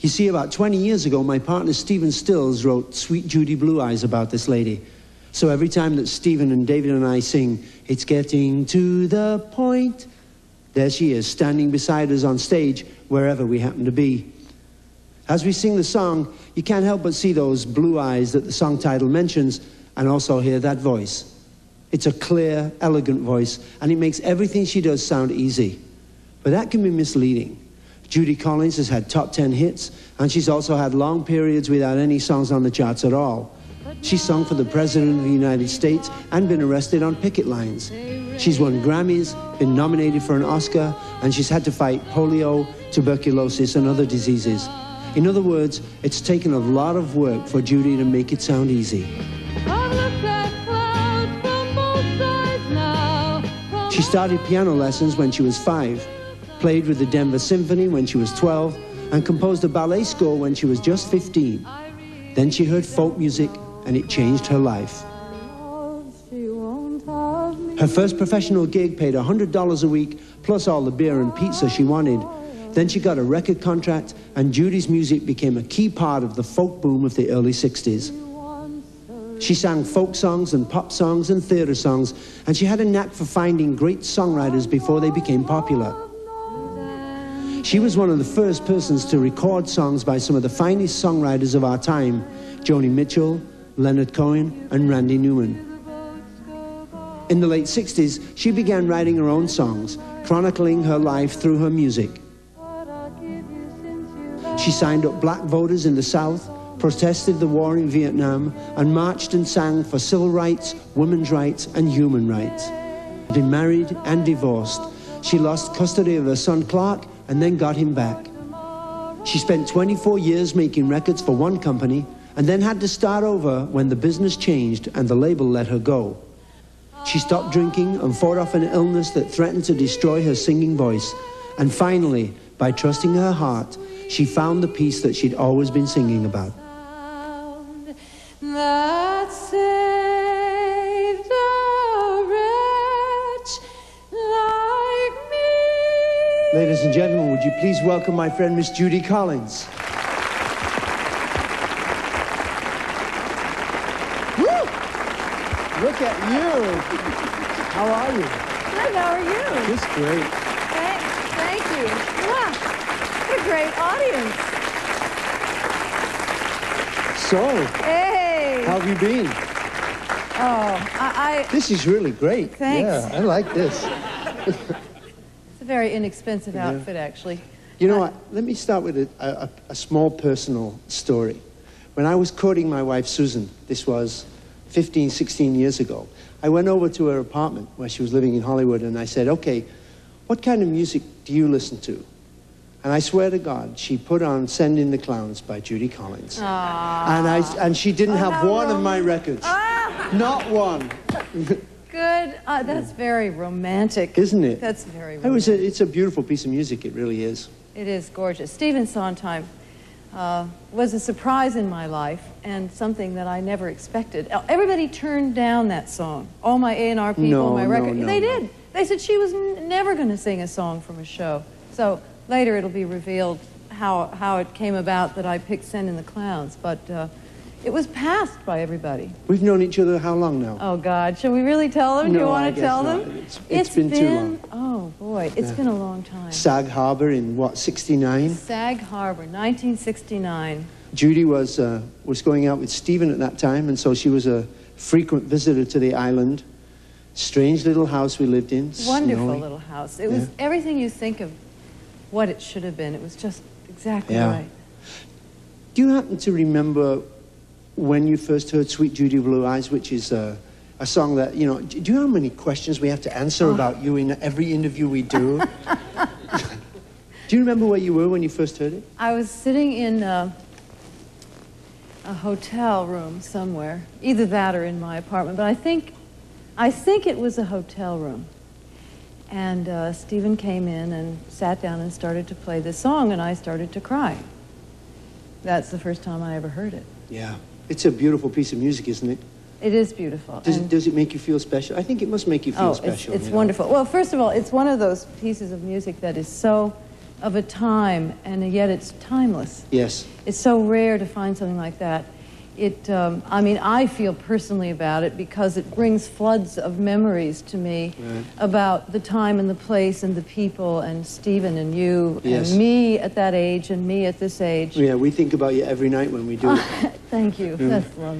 You see, about 20 years ago, my partner Stephen Stills wrote Sweet Judy Blue Eyes about this lady. So every time that Stephen and David and I sing, "It's getting to the point," there she is, standing beside us on stage, wherever we happen to be. As we sing the song, you can't help but see those blue eyes that the song title mentions, and also hear that voice. It's a clear, elegant voice, and it makes everything she does sound easy. But that can be misleading. Judy Collins has had top 10 hits, and she's also had long periods without any songs on the charts at all. She's sung for the President of the United States and been arrested on picket lines. She's won Grammys, been nominated for an Oscar, and she's had to fight polio, tuberculosis, and other diseases. In other words, it's taken a lot of work for Judy to make it sound easy. She started piano lessons when she was 5, played with the Denver Symphony when she was 12, and composed a ballet score when she was just 15. Then she heard folk music, and it changed her life. Her first professional gig paid $100 a week, plus all the beer and pizza she wanted. Then she got a record contract, and Judy's music became a key part of the folk boom of the early 60s. She sang folk songs and pop songs and theater songs, and she had a knack for finding great songwriters before they became popular. She was one of the first persons to record songs by some of the finest songwriters of our time, Joni Mitchell, Leonard Cohen, and Randy Newman. In the late 60s, she began writing her own songs, chronicling her life through her music. She signed up black voters in the South, protested the war in Vietnam, and marched and sang for civil rights, women's rights, and human rights. Been married and divorced. She lost custody of her son Clark and then got him back. She spent 24 years making records for one company and then had to start over when the business changed and the label let her go. She stopped drinking and fought off an illness that threatened to destroy her singing voice. And finally, by trusting her heart, she found the peace that she'd always been singing about. That saved a wretch like me. Ladies and gentlemen, would you please welcome my friend, Miss Judy Collins. Woo! Look at you. How are you? Good, how are you? Just great. Thank you. Wow, what a great audience. So, Hey. how have you been? Oh, This is really great. Thanks. Yeah, I like this. It's a very inexpensive outfit, actually. You know what? Let me start with a small personal story. When I was courting my wife, Susan, this was 15, 16 years ago, I went over to her apartment where she was living in Hollywood, and I said, okay, what kind of music do you listen to? And I swear to God, she put on Send in the Clowns by Judy Collins. Aww. And she didn't have one of my records. Not one. Good. That's very romantic. Isn't it? That's very romantic. It's a beautiful piece of music, it really is. It is gorgeous. Stephen Sondheim was a surprise in my life and something that I never expected. Everybody turned down that song. All my A&R people, my record. They did. They said she was never going to sing a song from a show. So later it'll be revealed how it came about that I picked Send in the Clowns. But it was passed by everybody. We've known each other how long now? Oh, God. Shall we really tell them? Do you want to tell them? It's been too long. Oh, boy. It's been a long time. Sag Harbor in, what, 69? Sag Harbor, 1969. Judy was going out with Stephen at that time, and so she was a frequent visitor to the island. Strange little house we lived in. Wonderful snowy. Little house. It was everything you think of what it should have been. It was just exactly right. Do you happen to remember when you first heard Sweet Judy Blue Eyes, which is a song that, you know, do you know how many questions we have to answer about you in every interview we do? Do you remember where you were when you first heard it? I was sitting in a hotel room somewhere, either that or in my apartment, but I think it was a hotel room. And Stephen came in and sat down and started to play this song, and I started to cry. That's the first time I ever heard it. Yeah. It's a beautiful piece of music, isn't it? It is beautiful. Does it make you feel special? I think it must make you feel special. It's wonderful. Well, first of all, it's one of those pieces of music that is so of a time, and yet it's timeless. Yes. It's so rare to find something like that. I mean, I feel personally about it because it brings floods of memories to me about the time and the place and the people and Stephen and you and me at that age and me at this age. Yeah, we think about you every night when we do it. Thank you. That's lovely.